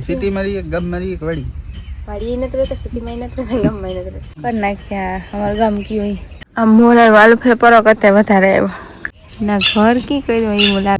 City में रही गम में रही बड़ी पड़ी न तो सिटी में न तो गम में न तो करना क्या हमार गम की हुई अब मोरा वाल फिर पर करते बता रहे ना घर की कोई वही बोला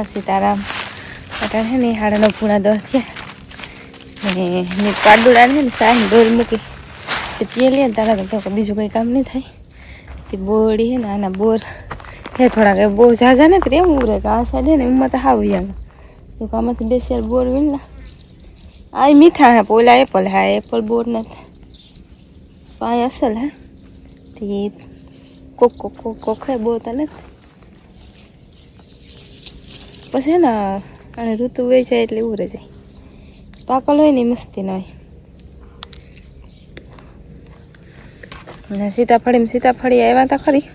सीताराम अटाण है नहीं 9:30 थया ने पाडुड़ा ने साही डोल मूकी ते पी लिए तारा तो बीजू कोई काम नहीं थाय ते बोड़ी है ना बोर है थोड़ा के बो जाजा ने रे मुरे का साइड है ने मत हाविया तो काम तो बेसियर बोर विल ना आई मीठा है पोला एप्पल बोर न पाय असल है ते कोक है बोत ने પછી ને અને ઋતુ વહી જાય એટલે ઉરે જાય પાકલ હોય ને મસ્તી ન હોય ને સીતાફળી આવ્યા તા ખરી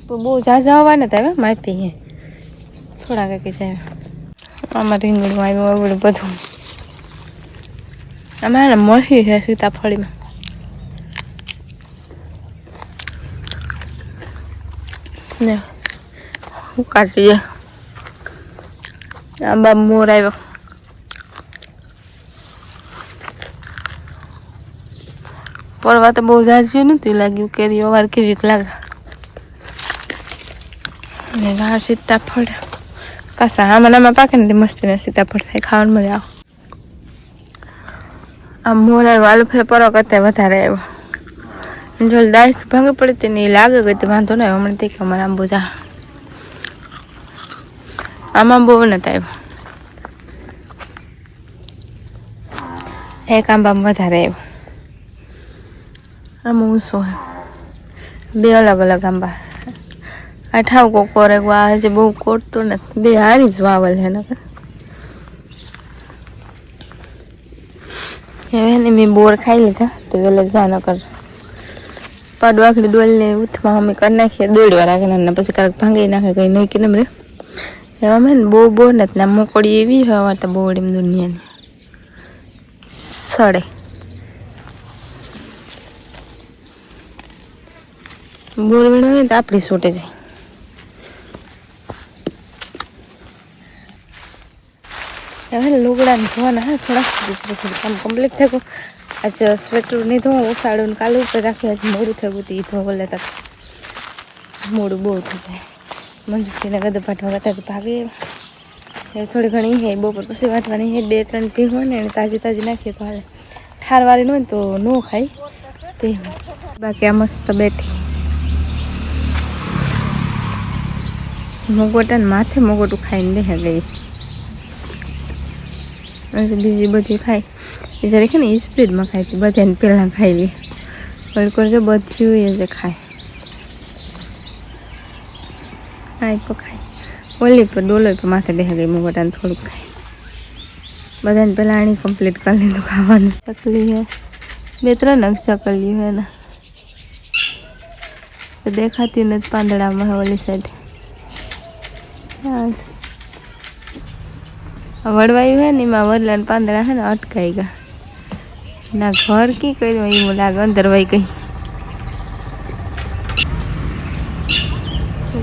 તો બહુ ઝાઝા આવવા નતા આવ્યા માપી હે થોડા કંઈક જાય આમાં રીંગણું આવ્યું એવું બધું આમાં ને મહી છે સીતાફળીમાં ને કાઢીએ આંબા મોર આવ્યો પરવા તો બહુ ઝાઝી નથી લાગ્યું કેરી અવાર કેવીક લાગે ને આ સીતાફળ કાસા આમાં પાકે ને મસ્તી ને સીતાફળ થાય ખાવાની મજા આવે આ મોર આવ્યો આલુ ફેર પરવા કરતા વધારે આવ્યો જો ડાયરેક્ટ ભાંગી પડે તે નહીં લાગે ગઈ તો વાંધો નહીં હમણાં તે કે અમારે આંબો જા આમાં બહુ નથી આવ્યો એક આંબામાં વધારે આવ્યો આમાં ઊંચો બે અલગ અલગ આંબા આ ઠાવ કોક કોરે આજે બહુ કોટતો નથી બે હારી જ વાવલ છે ને હવે મેં બોર ખાઈ લીધા તો વેલે જા ન કર પાડવાખડી ડોલને ઉથમાં અમે કરી નાખીએ દોડવા રાખે ને પછી કારક ભાંગી નાખે કંઈ નહીં કે ને એમાં મેં બહુ બોર નથી ને મોકળી એવી હોય અમારે તો બોર એમ દુનિયાની સડે બોર વીણો હોય તો આપણી છૂટે છે હવે લુગડા ને ધોવાના હા થોડા કામ કમ્પ્લીટ થયું आज स्वेटर नहीं धो साड़ू कालू पर राखी आज मोड़ू थे थी धोवा लेता मोड़ू बहुत थी जाए मंजूरी ने गद पाठवा करता तो भागे थोड़ी घनी है बपोर पीछे वाटवानी है 2-3 पी हो ने ताजी ताजी नाखीए तो हाले ठारवारी न तो नो खाई ते बाकी आ मस्त बैठी मुगोटा माथे मुगोटू खाई दे गई बीजी बधी खाई जरा के नहीं स्पीड में खाई थी बधाने पहला खाई ली बल्कि जो बधी हुई है खाए आई पर खाई ओली पर डोलो पर माथे बेह गई मुगोटा थोड़ा खाई बधाने पहला आनी कम्प्लीट कर ली तो खावा चकली है 2-3 नग चकली है ना तो देखाती नहीं पांदड़ा में ओली साइड वड़वाई है नहीं माँ वरला पांदड़ा है ना अटकाएगा ना घर की कई वही लागे अंदर वही कहीं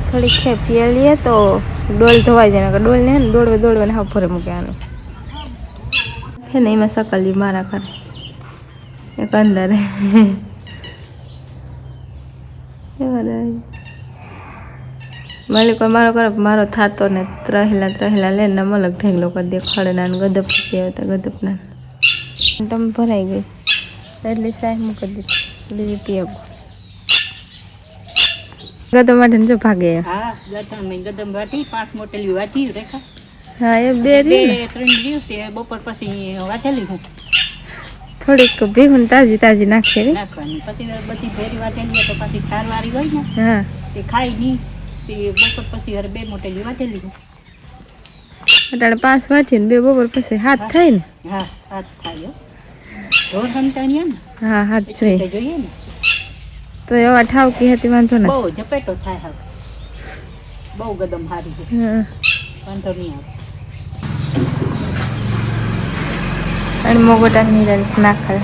थोड़ी खेप पिए लिए तो डोल धोवाई जाए डोल ने दौड़वा हाँ फरे मूके आने फिर नहीं मैं सकल मारा करे एक अंदर है मालिक मारो कर मारो था तो ने त्रहेला लेने मलक ढेगलो कर दे खड़ना गदप गदपना टम भराई गई એટલે સાહેબ મૂકી દીધી બીજી પીએ ગદમ માટે જો ભાગે હા ગદમ વાટી 5 મોટેલી વાટી રેખા હા એ બે બે 3 દિવસ તે બપોર પછી વાટેલી હું થોડીક ભેહું તાજી તાજી નાખે નાખવાની પછી બધી ભેરી વાટેલી તો પછી ખારવાળી હોય ને હા તે ખાઈ નહીં તે બપોર પછી હર 2 મોટેલી વાટેલી હું અટાણે 5 વાટીને 2 બપોર પછી હાથ થાય ને હા હાથ થાય ઢોર સંતાણ્યા ને હા હાથ જોઈએ જોઈએ ને તો એવા ઠાવકી હતી વાંધો ને બહુ ઝપેટો થાય હવે બહુ ગદમ હારી છે વાંધો નહીં આવે અને મોગોટા નીરંત નાખે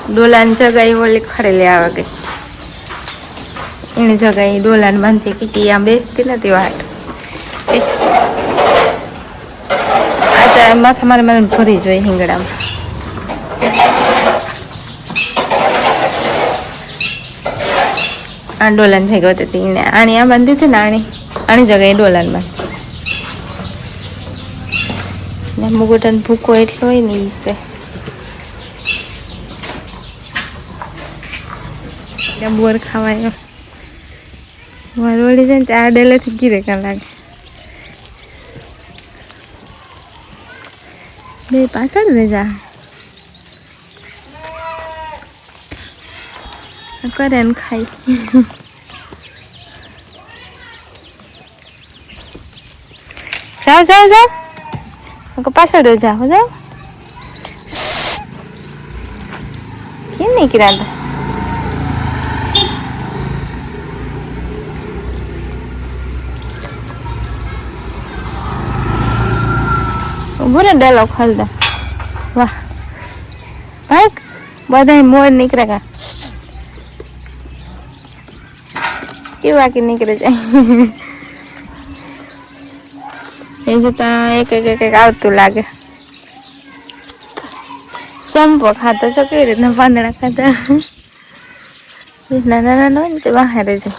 ડોલાની જગાઈ ઓલી ખરેલી આવે ગઈ એની જગાઈ ડોલાને બાંધી કીકી આમ બેસતી નથી વાટ આ માથા મારે મારે ભરી જોઈએ હિંગડામાં આ ડોલાની જગ્યા હતી એને આણી આ બાંધી હતી ને આણી જગાઈ ડોલાને બાંધી મુગોટાનો ભૂકો એટલો હોય ને ઈ છે બોર ખાવાય વળી જાય ને આ ડેલેથી ગીરે કાં લાગે બે પાછળ રેજા કરે ને ખાઈ જાઓ જાઓ જાઓ પાછળ જાઓ જાઓ કેમ નહીં કિરાતા ભૂરે ડેલો ખોલ દે વાહ ભાઈ બધા મોર નીકળે કા કેવા કે નીકળે જાય એ જતા એક આવતું લાગે સંપો ખાતા છો કેવી રીતના પાંદડા ખાતા નાના નાના હોય ને તે બહાર છે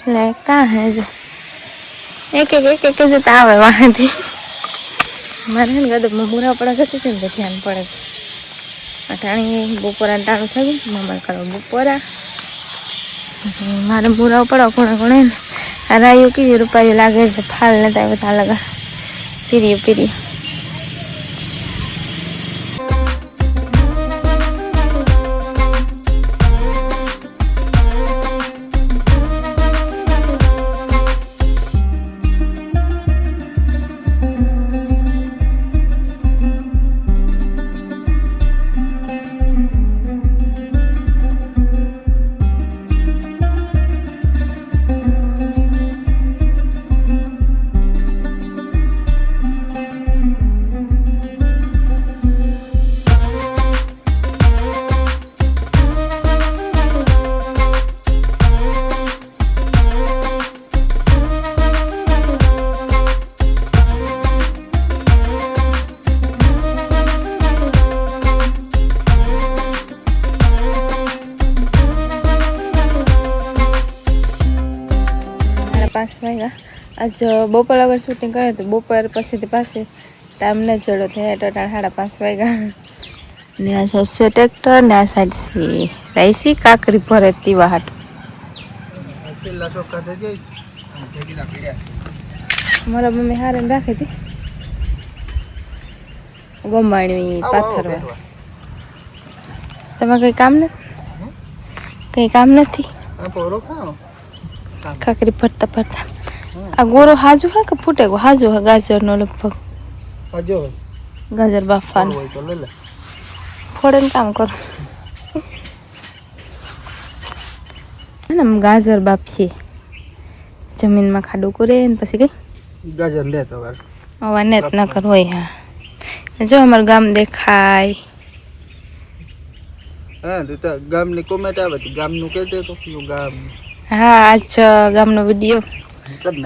લે કા હે જે એક જતા આવે વાંથી મારે ને ગદબમાં મૂરા પડા જતી છે ને ધ્યાન પડે છે અટાણી બપોરા ટાણું થઈ ગયું મામા કરો બપોરા મારે મૂરા પડો કોણે કોણે ને આ રાયું કેવી રૂપાયું લાગે છે ફાલ નતા બધા લગા પીર્યું આજ બપોર અગર શૂટિંગ કરે તો બપોર પછીથી પાસે ટાઈમ ન ચડો થયા તો 5:30 વાગ્યા ને આ સાઈડ છે ટ્રેક્ટર ને આ સાઈડ છે રાઈસી કાકરી ભરે તીવા હાટ મારા મમ્મી હારે રાખી હતી ગમાણી પાથરવા તમે કઈ કામ નથી કાકરી ભરતા આ ગોરો હાજુ હે કે ફૂટે ગો હાજુ હે ગાજરનો લગભગ ગાજર બાફવાનું ફોડન કામ કરો ને ગાજર બાફીએ જમીનમાં ખાડું કરે ને પછી કઈ ગાજર લેતો આવા નેત ન કર હોય હા જો અમારું ગામ દેખાય હા તો ગામની કોમેન્ટ આવે તો ગામનું કહી દે તો ગામ હા આજ ગામનો વિડીયો કરી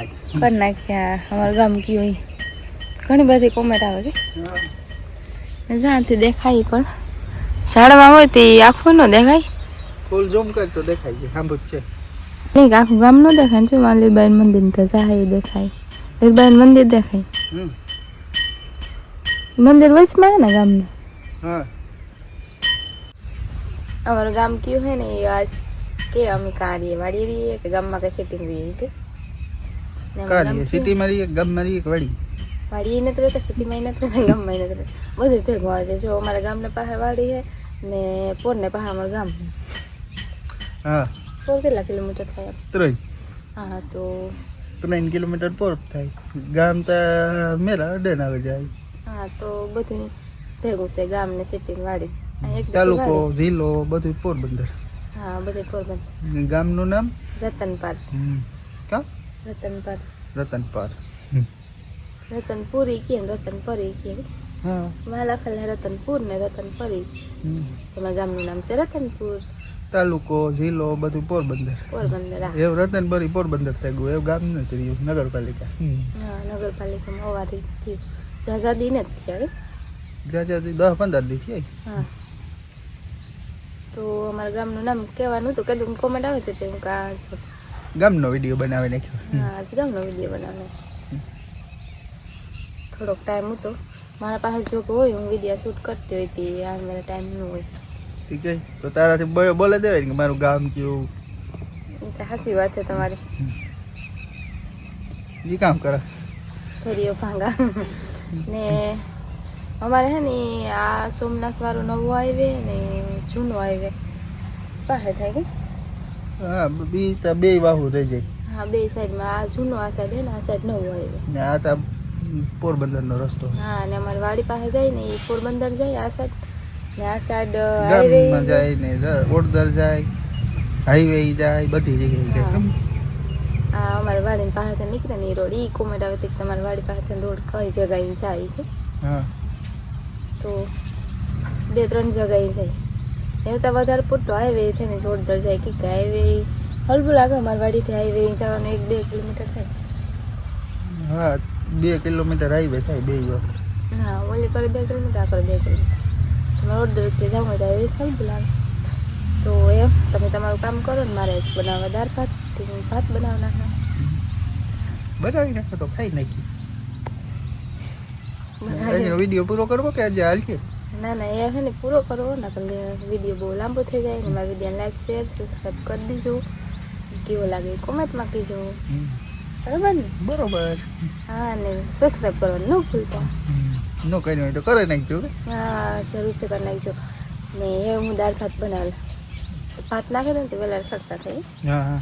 નાખ્યા અમારું ગામ કયું ઘણી બધી કોમેન્ટ આવે કે જ્યાંથી દેખાય પણ ઝાડમાં હોય તે આખું ન દેખાય ફૂલ ઝૂમ કર તો દેખાય છે સાંભળ છે નહીં આખું ગામ ન દેખાય ને, શું લીરબાઈ મંદિર તો જાય દેખાય, લીરબાઈ મંદિર દેખાય, મંદિર વચમાં હે ને ગામને. હા અમારું ગામ કયું હે ને એ આજ કે અમે કાર્ય વાડી રહીએ કે ગામમાં કઈ સેટિંગ રહીએ કે કાઢીએ સિટીમાં રહીએ ગામમાં રહીએ કે વાડી વાડી નથી રહેતા, સિટીમાં નથી રહેતા, ગામમાં નથી રહેતા, બધું ભેગું આવે છે. જો અમારા ગામના પાસે વાડી છે ને પોરને પાસે અમારું ગામ. હા પોર કેટલા કિલોમીટર થાય? 3 હા તો 3 કિલોમીટર પર થાય. ગામ તો મેરા અડેન આવે જાય. હા તો બધું ભેગું છે, ગામ ને સિટી વાડી. એક તાલુકો જિલ્લો બધું પોરબંદર. હા બધું પોરબંદર. ગામનું નામ રતનપાર. કા રતનપાર. રતનપાર. રતનપુરી કે રતનપરી કે હા માલા ખલે રતનપુર ને રતનપરી. તમારા ગામનું નામ છે રતનપુર. તાલુકો જિલ્લો બધું પોરબંદર. પોરબંદર. એવું રતનપરી પોરબંદર થઈ ગયું, એવું ગામ નથી રહ્યું, નગરપાલિકા. હા નગરપાલિકામાં અવારી થયું, જાજાદી નથી થયા. જાજાથી 10-15 દી થઈ. હા તો અમારા ગામનું નામ કહેવાનું હતું, કદું કોમેન્ટ આવે તો હું કા ગામનો વિડીયો બનાવી નાખ્યો. હા ગામનો વિડીયો બનાવવાનો. થોડોક ટાઈમ હતો મારા પાસે, જો કે હોય હું વિડીયો શૂટ કરતી હોય તે આ મારા ટાઈમ ન હોય. ઠીક છે તો તારાથી બોલે દેવાય ને કે મારું ગામ કેવું. એ તો હાસી વાત છે તમારી. એ કામ કરે થોડીઓ ભાંગા ને અમારે હે ને આ સોમનાથ વાળો નવો હાઈવે ને જૂનો હાઈવે પાસે થાય કે. હા બી તો બે વાહુ રહી જાય. હા બે સાઈડમાં, આ જૂનો આ સાઈડ હે ને આ સાઈડ નવો હાઈવે. ને આ તો પોરબંદરનો રસ્તો. હા ને અમારી વાડી પાસે જાય ને એ પોરબંદર જાય આ સાઈડ, ને આ સાઈડ હાઈવે ગામમાં જાય ને ઓડદર જાય, હાઈવે જાય, બધી જગ્યાએ જાય. આ અમારી વાડી પાસે નીકળે ને એ રોડ, ઈ કોમેન્ટ આવે તો તમારી વાડી પાસે રોડ કઈ જગ્યાએ જાય છે. હા તો 2-3 જગ્યાએ જાય. એવું તો વધારે પૂરતો હાઈવે થઈને જોરદાર જાય કે હાઈવે હલવું લાગે. અમારી વાડીથી હાઈવે જવાનું 1-2 કિલોમીટર થાય. હા 2 કિલોમીટર હાઈવે થાય બે વાર. હા ઓલી કરે 2 કિલોમીટર, આ કરે 2 કિલોમીટર. તમારે ઓર્ડર રીતે જવું હોય તો હાઈવે હલવું લાગે. તો એમ તમે તમારું કામ કરો ને, મારે જ બનાવવા દાળ ભાત, ભાત બનાવી નાખવા. બનાવી નાખો તો ખાઈ નાખી. વિડીયો પૂરો કરવો કે આજે હાલ કે? ના ના એ હે ને પૂરો કરવો ને, વિડીયો બહુ લાંબો થઈ જાય ને. મારા વિડીયોને લાઈક શેર સબસ્ક્રાઈબ કરી દીજો. કેવો લાગે કોમેન્ટમાં કહેજો, બરાબર ને? બરોબર. હા ને સબસ્ક્રાઈબ કરવાનું ન ભૂલતા. નો કરી હોય તો કરી નાખજો. હા જરૂરથી કરી નાખજો. ને એ હું દાળ ભાત બનાવેલા, ભાત નાખે ને તો વેલા સડતા થાય. હા હા